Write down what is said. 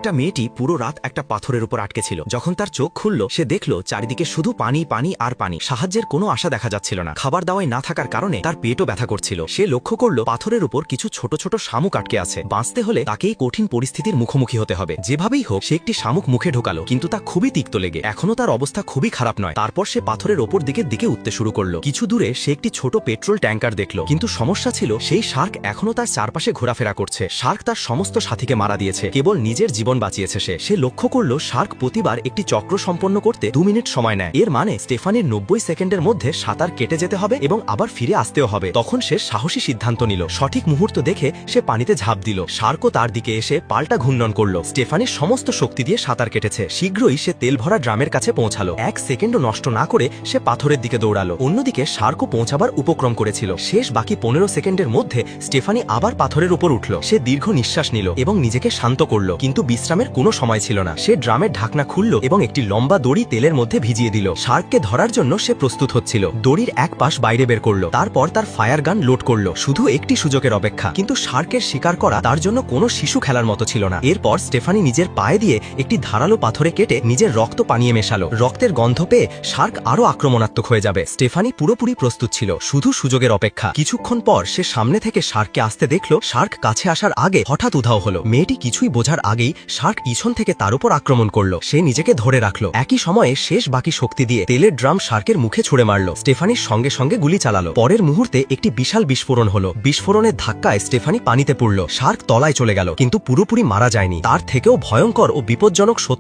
একটা মেয়েটি পুরো রাত একটা পাথরের উপর আটকে ছিল। যখন তার চোখ খুলল সে দেখল চারিদিকে শুধু পানি পানি আর পানি। সাহায্যের কোনো আশা দেখা যাচ্ছিল না। খাবার দাওয়ায় না থাকার কারণে তার পেটও ব্যথা করছিল। সে লক্ষ্য করল পাথরের উপর কিছু ছোট ছোট শামুক আটকে আছে। বাঁচতে হলে তাকেই কঠিন পরিস্থিতির মুখোমুখি হতে হবে। যেভাবেই হোক সে একটি শামুক মুখে ঢোকালো, কিন্তু তা খুবই তিক্ত লেগে। এখনো তার অবস্থা খুবই খারাপ নয়। তারপর সে পাথরের ওপর দিকে উঠতে শুরু করলো। কিছু দূরে সে একটি ছোট পেট্রোল ট্যাঙ্কার দেখলো, কিন্তু সমস্যা ছিল সেই শার্ক এখনো তার চারপাশে ঘোরাফেরা করছে। শার্ক তার সমস্ত সাথীকে মারা দিয়েছে, কেবল নিজের জীবন বাঁচিয়েছে সে লক্ষ্য করল শার্ক প্রতিবার একটি চক্র সম্পন্ন করতে 2 মিনিট সময় নেয়। এর মানে স্টেফানির 90 সেকেন্ডের মধ্যে সাঁতার কেটে যেতে হবে এবং আবার ফিরে আসতেও হবে। তখন সে সাহসী সিদ্ধান্ত নিল। সঠিক মুহূর্ত দেখে সে পানিতে ঝাঁপ দিল। শার্কও তার দিকে এসে পাল্টা ঘূর্ণন করল। স্টেফানির সমস্ত শক্তি দিয়ে সাঁতার কেটেছে। শীঘ্রই সে তেল ভরা ড্রামের কাছে পৌঁছালো। 1 সেকেন্ডও নষ্ট না করে সে পাথরের দিকে দৌড়ালো। অন্যদিকে শার্কও পৌঁছাবার উপক্রম করেছিল। শেষ বাকি 15 সেকেন্ডের মধ্যে স্টেফানি আবার পাথরের উপর উঠল। সে দীর্ঘ নিঃশ্বাস নিল এবং নিজেকে শান্ত করল, কিন্তু বিশ্রামের কোনো সময় ছিল না। সে ড্রামের ঢাকনা খুলল এবং একটি লম্বা দড়ি তেলের মধ্যে ভিজিয়ে দিল। শার্ককে ধরার জন্য সে প্রস্তুত হচ্ছিল। দড়ির এক পাশ বাইরে বের করল, তারপর তার ফায়ার গান লোড করল। শুধু একটি সুযোগের অপেক্ষা, কিন্তু শার্কের শিকার করা তার জন্য কোনো শিশু খেলার মতো ছিল না। এরপর স্টেফানি নিজের পায়ে দিয়ে একটি ধারালো পাথরে কেটে নিজের রক্ত পানিয়ে মেশালো। রক্তের গন্ধ পেয়ে শার্ক আরো আক্রমণাত্মক হয়ে যাবে। স্টেফানি পুরোপুরি প্রস্তুত ছিল, শুধু সুযোগের অপেক্ষা। কিছুক্ষণ পর সে সামনে থেকে শার্ককে আসতে দেখল। শার্ক কাছে আসার আগে হঠাৎ উধাও হলো। মেয়েটি কিছুই বোঝার আগেই শার্ক পিছন থেকে তার উপর আক্রমণ করল। সে নিজেকে ধরে রাখলো। একই সময়ে শেষ বাকি শক্তি দিয়ে তেলের ড্রাম শার্কের মুখে ছুড়ে মারল। স্টেফানির সঙ্গে সঙ্গে গুলি চালালো। পরের মুহূর্তে একটি বিশাল বিস্ফোরণ হলো। বিস্ফোরণের ধাক্কায় স্টেফানি পানিতে পড়ল। শার্ক তলায় চলে গেল, কিন্তু পুরোপুরি মারা যায়নি। তার থেকেও ভয়ঙ্কর ও বিপজ্জনক সত্য